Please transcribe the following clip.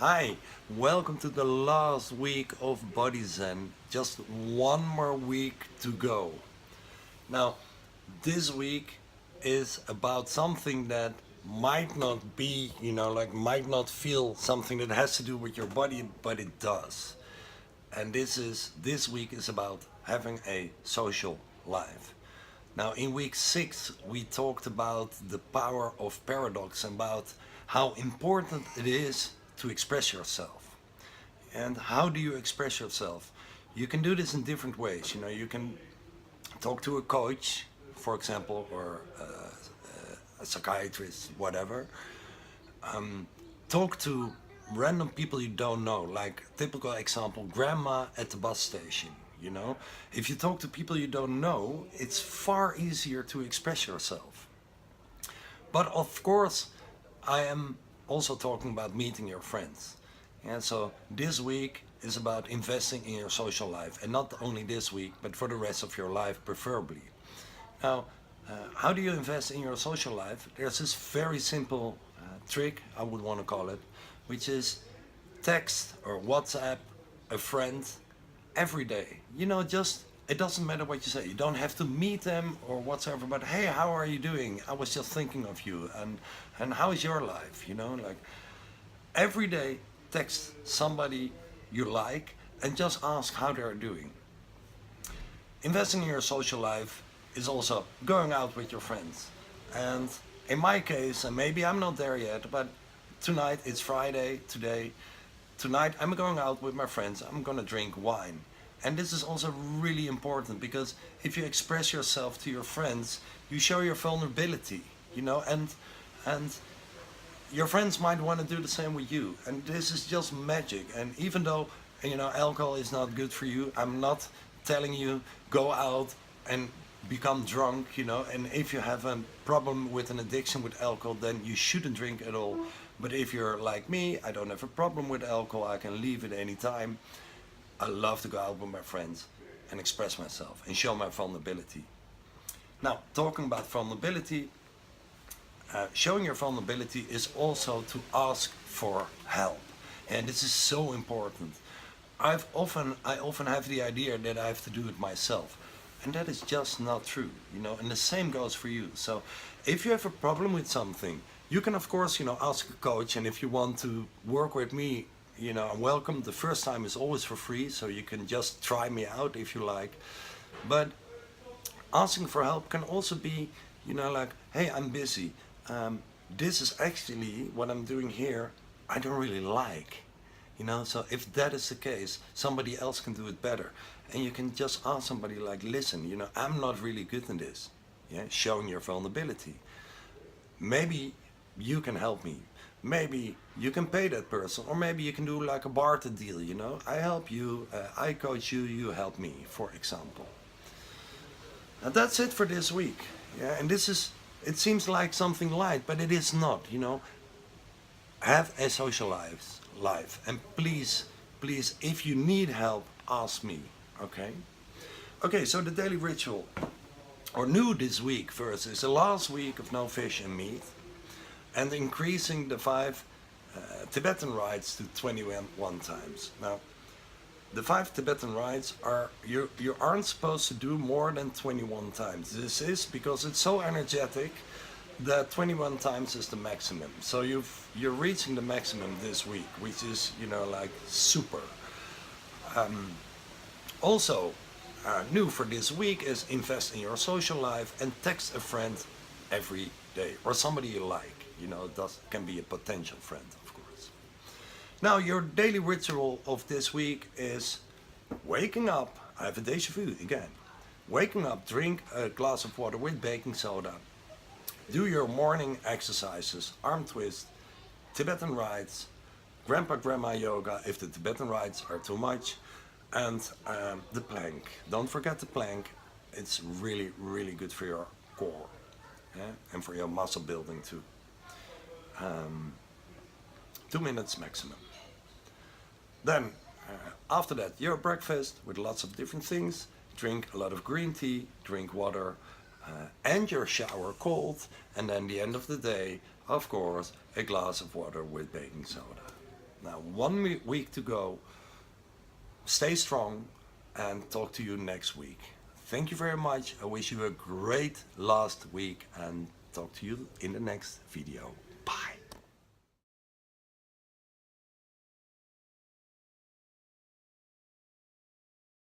Hi, welcome to the last week of Body Zen. Just one more week to go. Now, this week is about something that might not be, might not feel something that has to do with your body, but it does. And this week is about having a social life. Now, in week 6, we talked about the power of paradox and about how important it is to express yourself. And how do you express yourself? You can do this in different ways. You can talk to a coach, for example, or a psychiatrist, whatever. Talk to random people you don't know, like typical example, grandma at the bus station. If you talk to people you don't know, it's far easier to express yourself. But of course, I am also talking about meeting your friends. And so this week is about investing in your social life, and not only this week, but for the rest of your life, preferably. Now, how do you invest in your social life? There's this very simple trick, I would want to call it, which is text or WhatsApp a friend every day. Just it doesn't matter what you say. You don't have to meet them or whatsoever. But hey, how are you doing? I was just thinking of you, and how is your life? Like every day, text somebody you like and just ask how they're doing. Investing in your social life is also going out with your friends. And in my case, and maybe I'm not there yet, but tonight it's Friday today. Tonight I'm going out with my friends. I'm gonna drink wine. And this is also really important because if you express yourself to your friends, you show your vulnerability, and your friends might want to do the same with you. And this is just magic. And even though, alcohol is not good for you, I'm not telling you go out and become drunk, and if you have a problem with an addiction with alcohol, then you shouldn't drink at all. But if you're like me, I don't have a problem with alcohol, I can leave it anytime. I love to go out with my friends and express myself and show my vulnerability. Now, talking about vulnerability, showing your vulnerability is also to ask for help. And this is so important. I often have the idea that I have to do it myself. And that is just not true, and the same goes for you. So if you have a problem with something, you can of course, ask a coach, and if you want to work with me, I'm welcome. The first time is always for free, so you can just try me out if you like. But asking for help can also be, like, hey, I'm busy. This is actually what I'm doing here, I don't really like. So if that is the case, somebody else can do it better. And you can just ask somebody like, listen, I'm not really good in this. Yeah, showing your vulnerability. Maybe you can help me. Maybe you can pay that person, or maybe you can do like a barter deal, I help you, I coach you, you help me, for example. Now that's it for this week. Yeah, and it seems like something light, but it is not, Have a social life, and please, if you need help, ask me, okay? Okay, so the daily ritual, or new this week first, is the last week of no fish and meat, and increasing the 5 Tibetan Rites to 21 times. Now, the 5 Tibetan Rites are, you aren't supposed to do more than 21 times. This is because it's so energetic that 21 times is the maximum. So you're reaching the maximum this week, which is, like super. Also, new for this week is invest in your social life and text a friend every day, or somebody you like. It can be a potential friend, of course. Now, your daily ritual of this week is waking up. I have a déjà vu again. Waking up, drink a glass of water with baking soda. Do your morning exercises, arm twist, Tibetan Rites, Grandma yoga if the Tibetan Rites are too much, and the plank. Don't forget the plank. It's really, really good for your core, yeah? And for your muscle building too. 2 minutes maximum. Then, after that, your breakfast with lots of different things. Drink a lot of green tea, drink water, and your shower cold, and then the end of the day, of course, a glass of water with baking soda. Now, week to go. Stay strong and talk to you next week. Thank you very much. I wish you a great last week and talk to you in the next video.